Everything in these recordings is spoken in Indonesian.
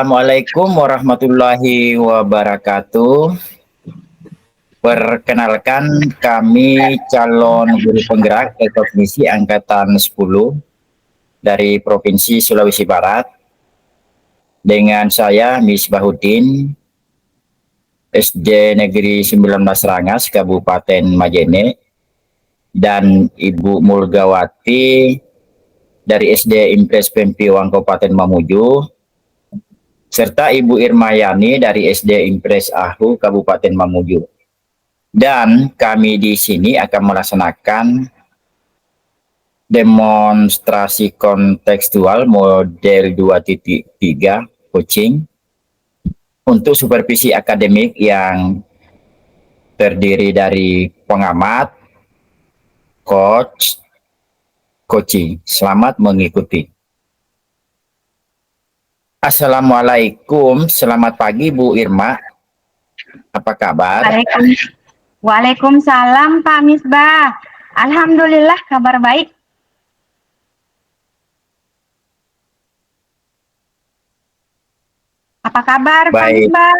Assalamualaikum warahmatullahi wabarakatuh. Perkenalkan, kami calon guru penggerak Ekofmisi Angkatan 10 dari Provinsi Sulawesi Barat. Dengan saya Misbahuddin, SD Negeri 19 Rangas, Kabupaten Majene, dan Ibu Mulgawati dari SD Impres Pempiwang Kabupaten Mamuju, serta Ibu Irmayani dari SD Impres Ahu Kabupaten Mamuju. Dan kami di sini akan melaksanakan demonstrasi kontekstual model 2.3 coaching untuk supervisi akademik yang terdiri dari pengamat, coach, coaching. Selamat mengikuti. Assalamualaikum, selamat pagi Bu Irma. Apa kabar? Waalaikumsalam Pak Misbah. Alhamdulillah kabar baik. Apa kabar Pak Misbah?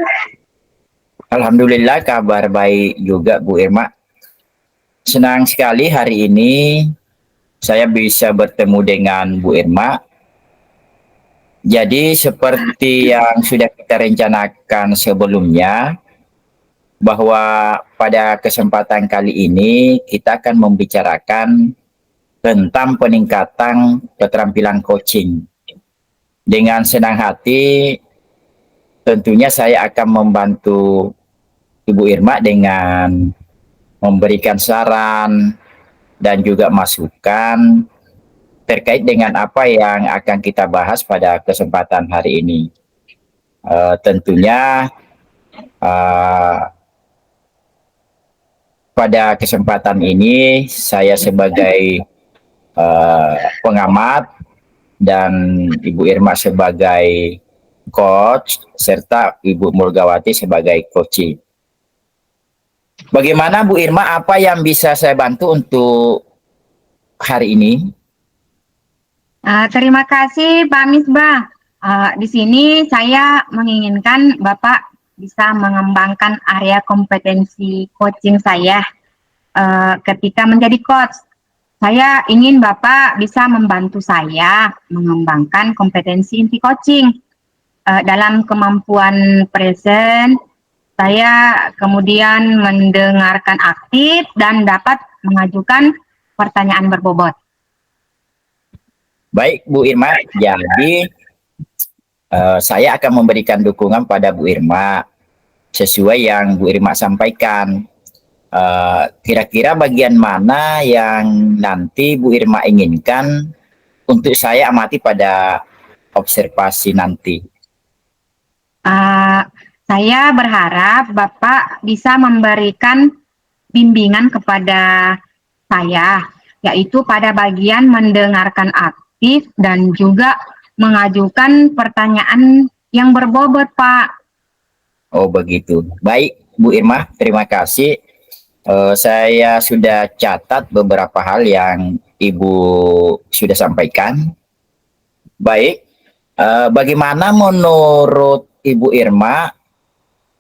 Alhamdulillah kabar baik juga Bu Irma. Senang sekali hari ini saya bisa bertemu dengan Bu Irma. Jadi seperti yang sudah kita rencanakan sebelumnya, bahwa pada kesempatan kali ini kita akan membicarakan tentang peningkatan keterampilan coaching. Dengan senang hati, tentunya saya akan membantu Ibu Irma dengan memberikan saran dan juga masukan terkait dengan apa yang akan kita bahas pada kesempatan hari ini. Tentunya pada kesempatan ini saya sebagai pengamat dan Ibu Irma sebagai coach serta Ibu Mulgawati sebagai coaching. Bagaimana Bu Irma, apa yang bisa saya bantu untuk hari ini? Terima kasih Pak Misbah. Di sini saya menginginkan Bapak bisa mengembangkan area kompetensi coaching saya ketika menjadi coach. Saya ingin Bapak bisa membantu saya mengembangkan kompetensi inti coaching dalam kemampuan present. Saya kemudian mendengarkan aktif dan dapat mengajukan pertanyaan berbobot. Baik Bu Irma, jadi saya akan memberikan dukungan pada Bu Irma sesuai yang Bu Irma sampaikan. Kira-kira bagian mana yang nanti Bu Irma inginkan untuk saya amati pada observasi nanti? Saya berharap Bapak bisa memberikan bimbingan kepada saya, yaitu pada bagian mendengarkan aktif dan juga mengajukan pertanyaan yang berbobot, Pak. Oh begitu. Baik Bu Irma, terima kasih. Saya sudah catat beberapa hal yang Ibu sudah sampaikan. Baik, bagaimana menurut Ibu Irma,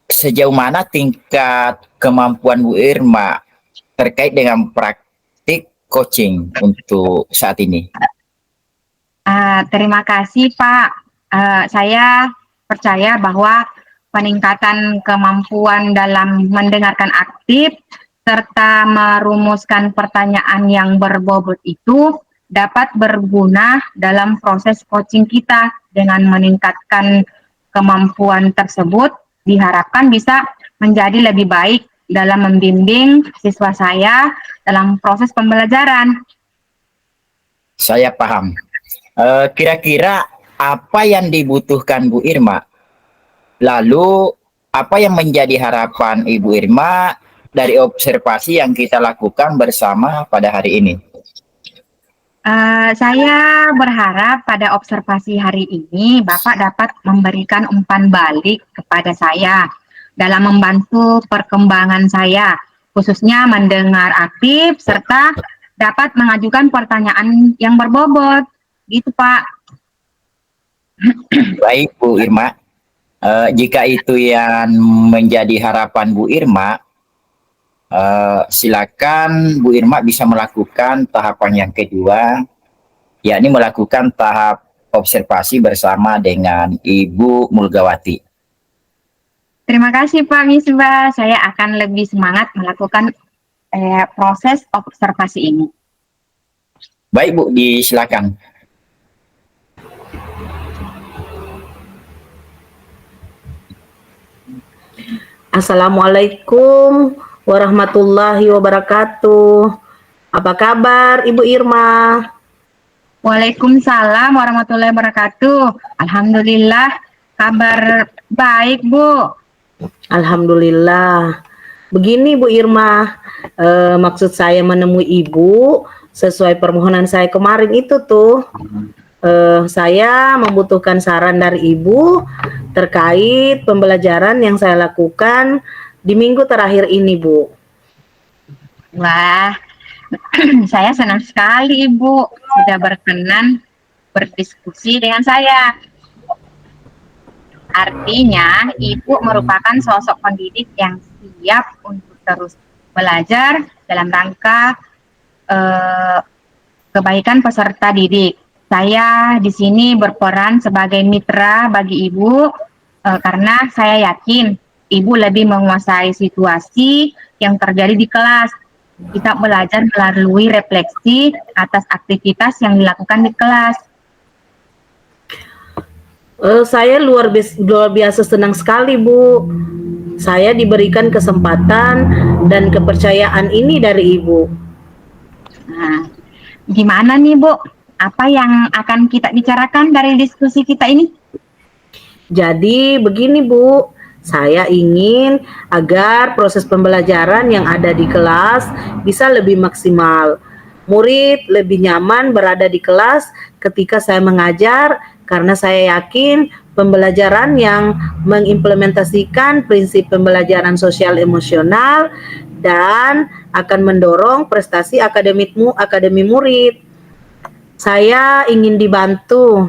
sejauh mana tingkat kemampuan Bu Irma terkait dengan praktik coaching untuk saat ini? Terima kasih Pak. Saya percaya bahwa peningkatan kemampuan dalam mendengarkan aktif serta merumuskan pertanyaan yang berbobot itu dapat berguna dalam proses coaching kita. Dengan meningkatkan kemampuan tersebut diharapkan bisa menjadi lebih baik dalam membimbing siswa saya dalam proses pembelajaran. Saya paham. Kira-kira apa yang dibutuhkan Bu Irma? Lalu apa yang menjadi harapan Ibu Irma dari observasi yang kita lakukan bersama pada hari ini? Saya berharap pada observasi hari ini Bapak dapat memberikan umpan balik kepada saya dalam membantu perkembangan saya, khususnya mendengar aktif serta dapat mengajukan pertanyaan yang berbobot. Gitu Pak. Baik Bu Irma, jika itu yang menjadi harapan Bu Irma, silakan Bu Irma bisa melakukan tahapan yang kedua, yakni melakukan tahap observasi bersama dengan Ibu Mulgawati. Terima kasih Pak Misbah, saya akan lebih semangat melakukan proses observasi ini. Baik Bu, disilakan. Assalamualaikum warahmatullahi wabarakatuh. Apa kabar Ibu Irma? Waalaikumsalam warahmatullahi wabarakatuh. Alhamdulillah, kabar baik Bu. Alhamdulillah. Begini Bu Irma, maksud saya menemui Ibu sesuai permohonan saya kemarin itu tuh. Saya membutuhkan saran dari Ibu terkait pembelajaran yang saya lakukan di minggu terakhir ini, Bu. Wah, saya senang sekali Ibu sudah berkenan berdiskusi dengan saya. Artinya, Ibu merupakan sosok pendidik yang siap untuk terus belajar dalam rangka kebaikan peserta didik. Saya di sini berperan sebagai mitra bagi Ibu karena saya yakin Ibu lebih menguasai situasi yang terjadi di kelas. Kita belajar melalui refleksi atas aktivitas yang dilakukan di kelas. Saya luar biasa senang sekali, Bu. Saya diberikan kesempatan dan kepercayaan ini dari Ibu. Nah, gimana nih, Bu? Apa yang akan kita bicarakan dari diskusi kita ini? Jadi begini Bu, saya ingin agar proses pembelajaran yang ada di kelas bisa lebih maksimal. Murid lebih nyaman berada di kelas ketika saya mengajar karena saya yakin pembelajaran yang mengimplementasikan prinsip pembelajaran sosial emosional dan akan mendorong prestasi akademi murid. Saya ingin dibantu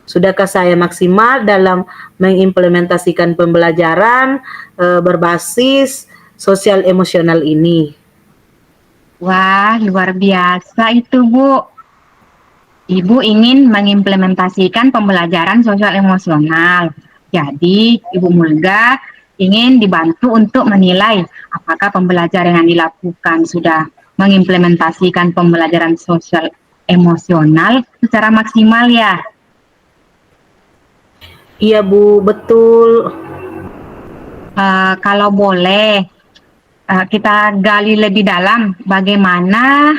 Sudahkah saya maksimal dalam mengimplementasikan pembelajaran berbasis sosial emosional ini? Wah, luar biasa itu, Bu. Ibu ingin mengimplementasikan pembelajaran sosial emosional. Jadi, Ibu Mulga ingin dibantu untuk menilai apakah pembelajaran yang dilakukan sudah mengimplementasikan pembelajaran sosial emosional secara maksimal ya. Iya Bu, betul. Kalau boleh, kita gali lebih dalam bagaimana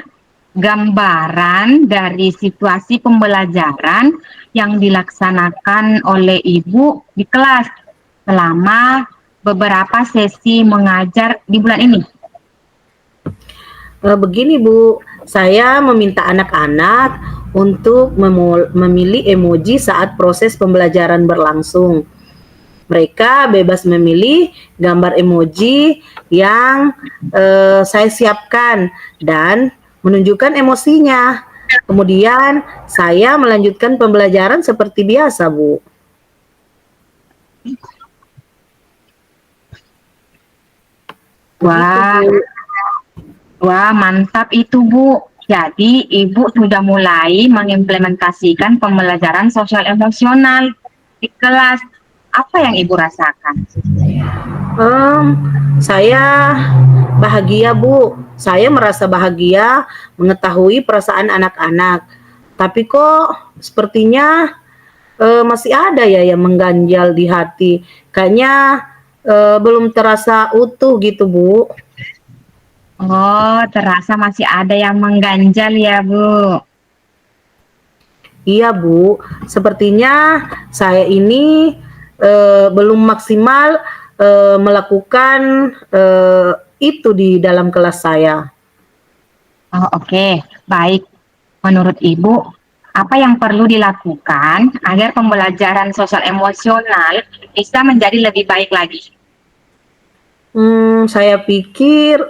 gambaran dari situasi pembelajaran yang dilaksanakan oleh Ibu di kelas selama beberapa sesi mengajar di bulan ini. Begini Bu, saya meminta anak-anak untuk memilih emoji saat proses pembelajaran berlangsung. Mereka bebas memilih gambar emoji yang saya siapkan dan menunjukkan emosinya. Kemudian saya melanjutkan pembelajaran seperti biasa, Bu. Wah, Begitu, Bu. wah mantap itu Bu. Jadi Ibu sudah mulai mengimplementasikan pembelajaran sosial emosional di kelas. Apa yang Ibu rasakan? Em, saya bahagia, Bu. Saya merasa bahagia mengetahui perasaan anak-anak. Tapi kok sepertinya masih ada ya yang mengganjal di hati. Kayaknya belum terasa utuh gitu, Bu. Oh, terasa masih ada yang mengganjal ya Bu. Iya, Bu. Sepertinya saya ini belum maksimal melakukan itu di dalam kelas saya. Oh, oke. Baik. Menurut Ibu, apa yang perlu dilakukan agar pembelajaran sosial emosional bisa menjadi lebih baik lagi? Saya pikir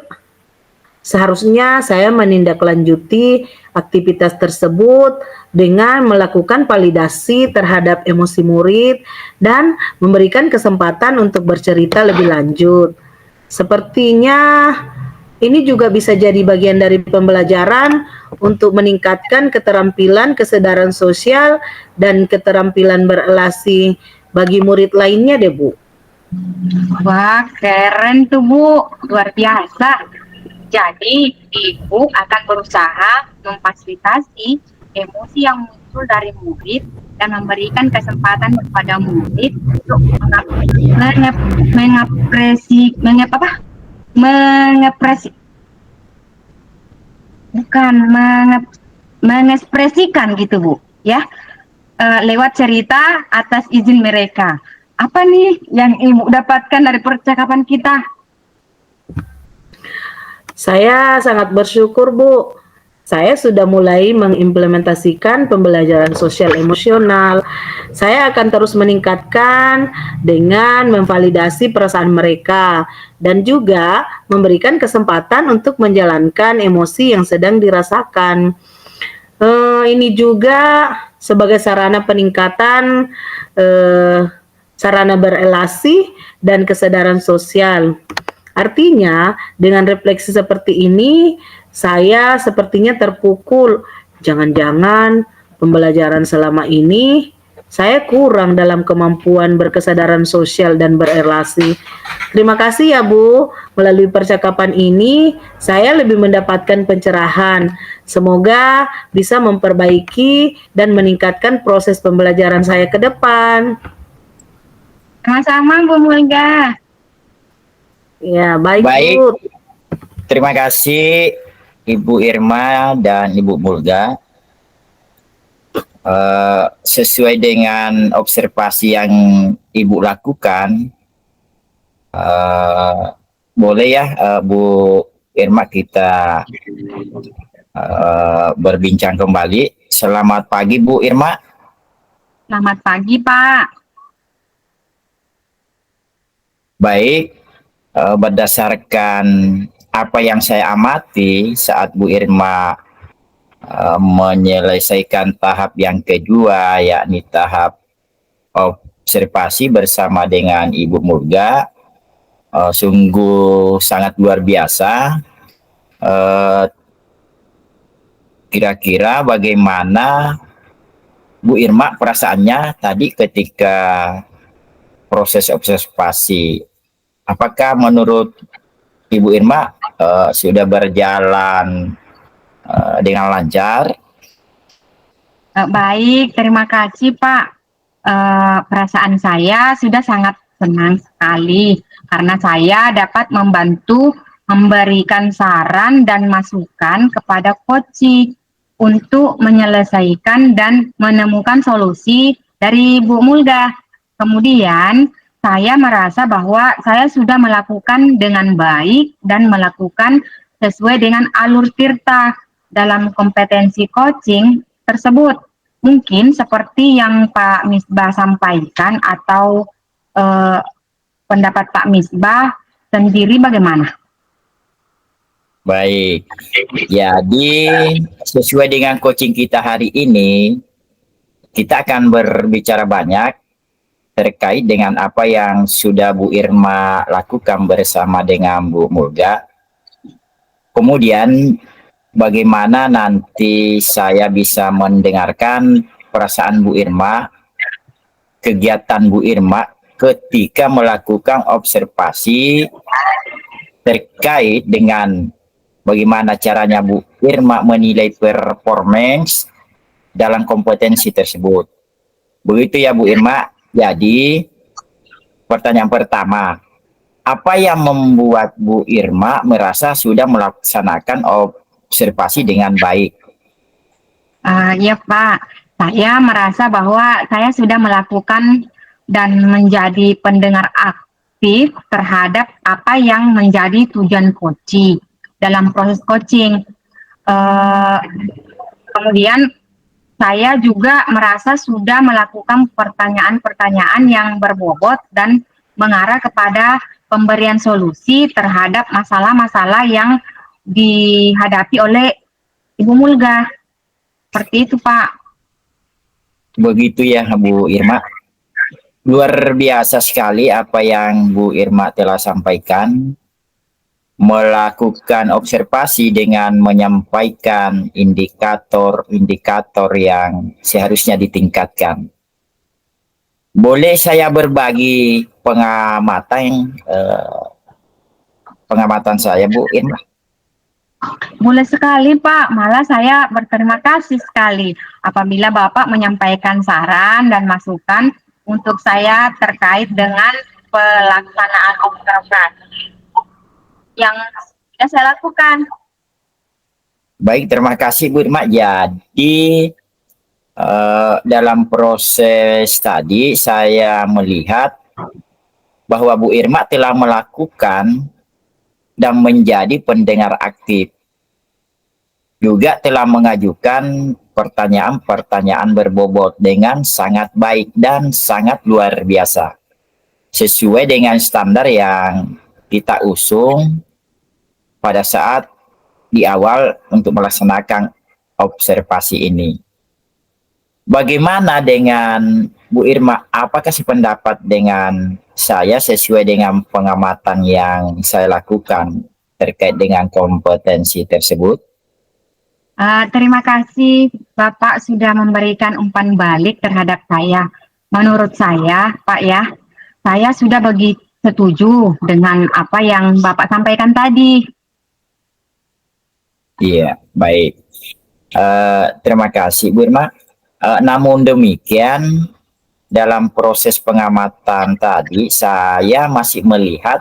seharusnya saya menindaklanjuti aktivitas tersebut dengan melakukan validasi terhadap emosi murid dan memberikan kesempatan untuk bercerita lebih lanjut. Sepertinya ini juga bisa jadi bagian dari pembelajaran untuk meningkatkan keterampilan kesadaran sosial dan keterampilan berelasi bagi murid lainnya deh, Bu. Wah, keren tuh Bu. Luar biasa. Jadi, Ibu akan berusaha memfasilitasi emosi yang muncul dari murid dan memberikan kesempatan kepada murid untuk mengekspresikan gitu Bu, ya, lewat cerita atas izin mereka. Apa nih yang Ibu dapatkan dari percakapan kita? Saya sangat bersyukur, Bu. Saya sudah mulai mengimplementasikan pembelajaran sosial emosional. Saya akan terus meningkatkan dengan memvalidasi perasaan mereka dan juga memberikan kesempatan untuk menjalankan emosi yang sedang dirasakan. Ini juga sebagai sarana peningkatan sarana berelasi dan kesadaran sosial. Artinya, dengan refleksi seperti ini, saya sepertinya terpukul. Jangan-jangan pembelajaran selama ini saya kurang dalam kemampuan berkesadaran sosial dan berelasi. Terima kasih ya Bu, melalui percakapan ini saya lebih mendapatkan pencerahan. Semoga bisa memperbaiki dan meningkatkan proses pembelajaran saya ke depan. Sama-sama Bu Mulga. Ya, baik, Baik. Bu. Terima kasih Ibu Irma dan Ibu Mulga. Sesuai dengan observasi yang Ibu lakukan, boleh ya Bu Irma kita berbincang kembali. Selamat pagi Bu Irma. Selamat pagi Pak. Baik, berdasarkan apa yang saya amati saat Bu Irma menyelesaikan tahap yang kedua, yakni tahap observasi bersama dengan Ibu Murga. Sungguh sangat luar biasa. Kira-kira bagaimana Bu Irma perasaannya tadi ketika proses observasi? Apakah menurut Ibu Irma sudah berjalan dengan lancar? Baik, terima kasih Pak. Perasaan saya sudah sangat senang sekali karena saya dapat membantu memberikan saran dan masukan kepada Koci untuk menyelesaikan dan menemukan solusi dari Bu Mulda. Kemudian saya merasa bahwa saya sudah melakukan dengan baik dan melakukan sesuai dengan alur Tirta dalam kompetensi coaching tersebut. Mungkin seperti yang Pak Misbah sampaikan atau pendapat Pak Misbah sendiri bagaimana? Baik, jadi sesuai dengan coaching kita hari ini, kita akan berbicara banyak terkait dengan apa yang sudah Bu Irma lakukan bersama dengan Bu Mulga. Kemudian bagaimana nanti saya bisa mendengarkan perasaan Bu Irma, kegiatan Bu Irma ketika melakukan observasi terkait dengan bagaimana caranya Bu Irma menilai performance dalam kompetensi tersebut. Begitu ya Bu Irma. Jadi pertanyaan pertama, apa yang membuat Bu Irma merasa sudah melaksanakan observasi dengan baik? Ya Pak, saya merasa bahwa saya sudah melakukan dan menjadi pendengar aktif terhadap apa yang menjadi tujuan coaching dalam proses coaching. Kemudian saya juga merasa sudah melakukan pertanyaan-pertanyaan yang berbobot dan mengarah kepada pemberian solusi terhadap masalah-masalah yang dihadapi oleh Ibu Mulga. Seperti itu, Pak. Begitu ya, Bu Irma. Luar biasa sekali apa yang Bu Irma telah sampaikan. Melakukan observasi dengan menyampaikan indikator-indikator yang seharusnya ditingkatkan. Boleh saya berbagi pengamatan saya, Bu Irma? Boleh sekali, Pak. Malah saya berterima kasih sekali apabila Bapak menyampaikan saran dan masukan untuk saya terkait dengan pelaksanaan observasi yang sudah saya lakukan. Baik, terima kasih Bu Irma. Jadi dalam proses tadi saya melihat bahwa Bu Irma telah melakukan dan menjadi pendengar aktif. Juga telah mengajukan pertanyaan-pertanyaan berbobot dengan sangat baik dan sangat luar biasa. Sesuai dengan standar yang kita usung pada saat di awal untuk melaksanakan observasi ini. Bagaimana dengan Bu Irma? Apakah sependapat dengan saya sesuai dengan pengamatan yang saya lakukan terkait dengan kompetensi tersebut? Terima kasih Bapak sudah memberikan umpan balik terhadap saya. Menurut saya, Pak ya, saya sudah begitu setuju dengan apa yang Bapak sampaikan tadi. Iya, baik. Terima kasih Bu Irma. Namun demikian, dalam proses pengamatan tadi, saya masih melihat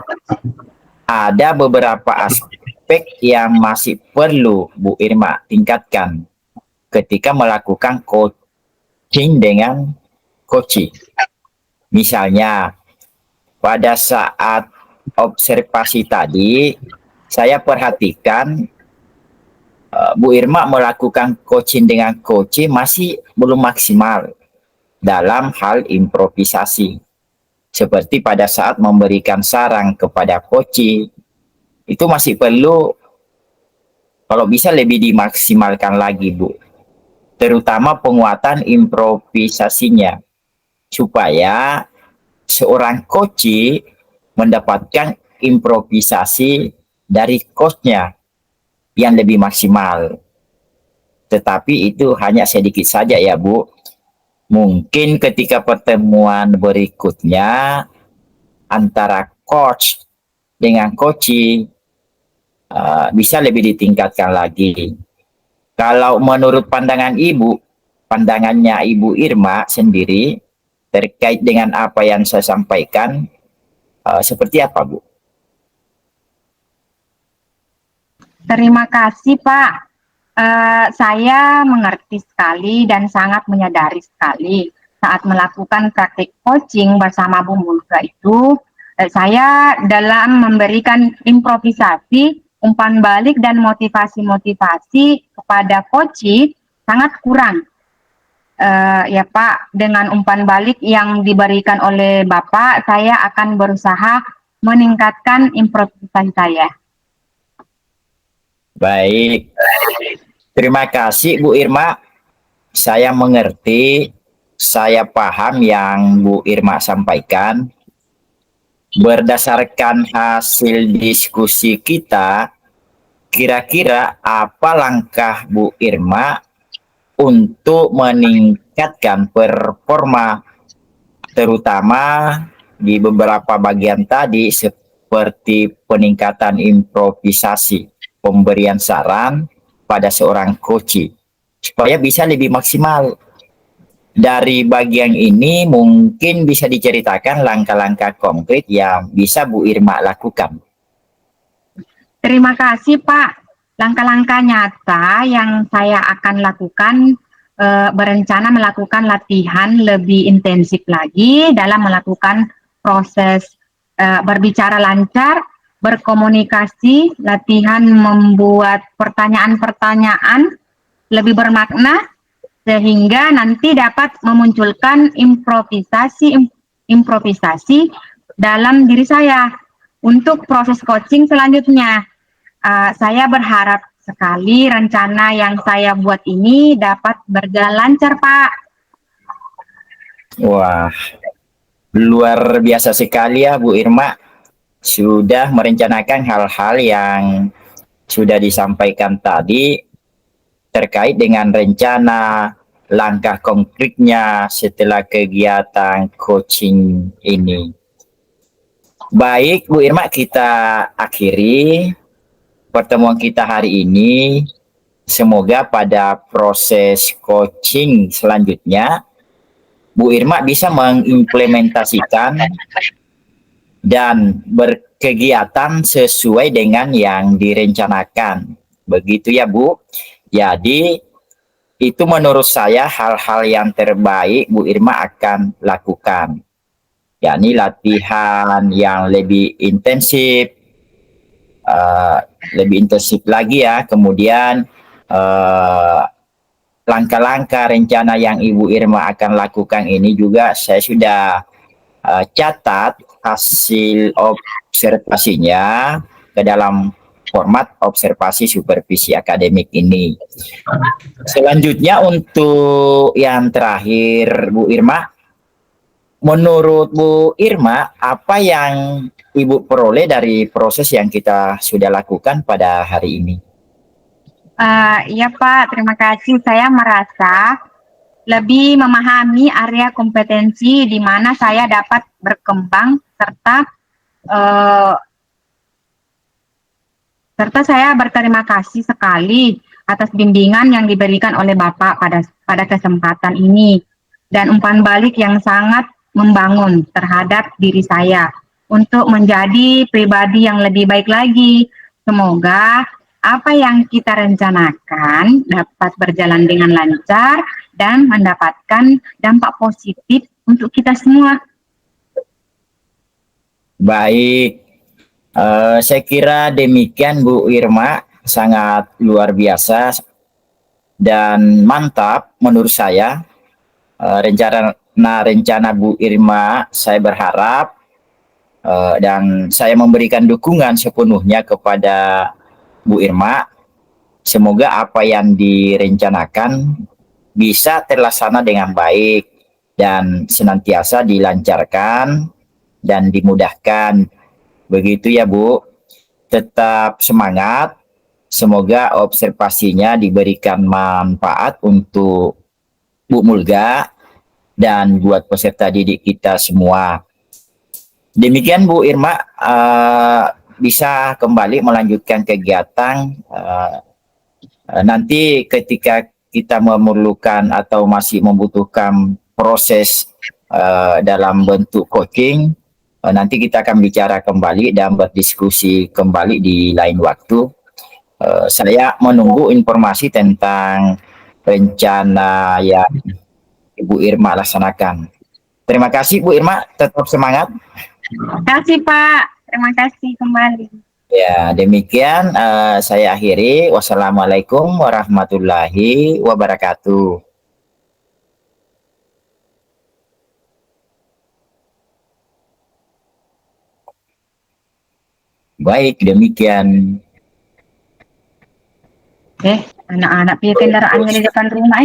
ada beberapa aspek yang masih perlu Bu Irma tingkatkan ketika melakukan coaching dengan coaching. Misalnya, pada saat observasi tadi, saya perhatikan Bu Irma melakukan coaching dengan coaching masih belum maksimal dalam hal improvisasi. Seperti pada saat memberikan saran kepada coaching, itu masih perlu kalau bisa lebih dimaksimalkan lagi, Bu. Terutama penguatan improvisasinya, supaya seorang coach mendapatkan improvisasi dari coachnya yang lebih maksimal. Tetapi itu hanya sedikit saja ya, Bu. Mungkin ketika pertemuan berikutnya antara coach dengan coach bisa lebih ditingkatkan lagi. Kalau menurut pandangan Ibu, pandangannya Ibu Irma sendiri terkait dengan apa yang saya sampaikan, seperti apa, Bu? Terima kasih, Pak. Saya mengerti sekali dan sangat menyadari sekali saat melakukan praktik coaching bersama Bu Mulka itu, saya dalam memberikan improvisasi, umpan balik dan motivasi-motivasi kepada coach sangat kurang. Ya Pak, dengan umpan balik yang diberikan oleh Bapak, saya akan berusaha meningkatkan improvisasi saya. Baik, terima kasih Bu Irma. Saya mengerti, saya paham yang Bu Irma sampaikan. Berdasarkan hasil diskusi kita, kira-kira apa langkah Bu Irma untuk meningkatkan performa, terutama di beberapa bagian tadi seperti peningkatan improvisasi, pemberian saran pada seorang coach supaya bisa lebih maksimal. Dari bagian ini mungkin bisa diceritakan langkah-langkah konkret yang bisa Bu Irma lakukan. Terima kasih Pak. Langkah-langkah nyata yang saya akan lakukan, berencana melakukan latihan lebih intensif lagi dalam melakukan proses berbicara lancar, berkomunikasi, latihan membuat pertanyaan-pertanyaan lebih bermakna, sehingga nanti dapat memunculkan improvisasi dalam diri saya untuk proses coaching selanjutnya. Saya berharap sekali rencana yang saya buat ini dapat berjalan lancar, Pak. Wah, luar biasa sekali ya Bu Irma. Sudah merencanakan hal-hal yang sudah disampaikan tadi terkait dengan rencana langkah konkretnya setelah kegiatan coaching ini. Baik Bu Irma, kita akhiri pertemuan kita hari ini. Semoga pada proses coaching selanjutnya Bu Irma bisa mengimplementasikan dan berkegiatan sesuai dengan yang direncanakan. Begitu ya Bu. Jadi itu menurut saya hal-hal yang terbaik Bu Irma akan lakukan, yakni latihan yang lebih intensif, lagi ya. Kemudian langkah-langkah rencana yang Ibu Irma akan lakukan ini juga saya sudah catat hasil observasinya ke dalam format observasi supervisi akademik ini. Selanjutnya untuk yang terakhir Bu Irma, menurut Bu Irma apa yang Ibu peroleh dari proses yang kita sudah lakukan pada hari ini? Ya Pak, terima kasih. Saya merasa lebih memahami area kompetensi di mana saya dapat berkembang serta saya berterima kasih sekali atas bimbingan yang diberikan oleh Bapak pada kesempatan ini dan umpan balik yang sangat membangun terhadap diri saya untuk menjadi pribadi yang lebih baik lagi. Semoga apa yang kita rencanakan dapat berjalan dengan lancar dan mendapatkan dampak positif untuk kita semua. Baik, saya kira demikian Bu Irma, sangat luar biasa dan mantap menurut saya. Rencana Bu Irma saya berharap dan saya memberikan dukungan sepenuhnya kepada Bu Irma semoga apa yang direncanakan bisa terlaksana dengan baik dan senantiasa dilancarkan dan dimudahkan. Begitu ya Bu. Tetap semangat. Semoga observasinya diberikan manfaat untuk Bu Mulga dan buat peserta didik kita semua. Demikian Bu Irma, bisa kembali melanjutkan kegiatan nanti ketika kita memerlukan atau masih membutuhkan proses dalam bentuk coaching, nanti kita akan bicara kembali dan berdiskusi kembali di lain waktu. Saya menunggu informasi tentang rencana yang Ibu Irma laksanakan. Terima kasih Bu Irma, tetap semangat. Terima kasih Pak, terima kasih kembali. Ya, demikian saya akhiri. Wassalamualaikum warahmatullahi wabarakatuh. Baik, demikian. Anak-anak punya kendaraan di depan rumah.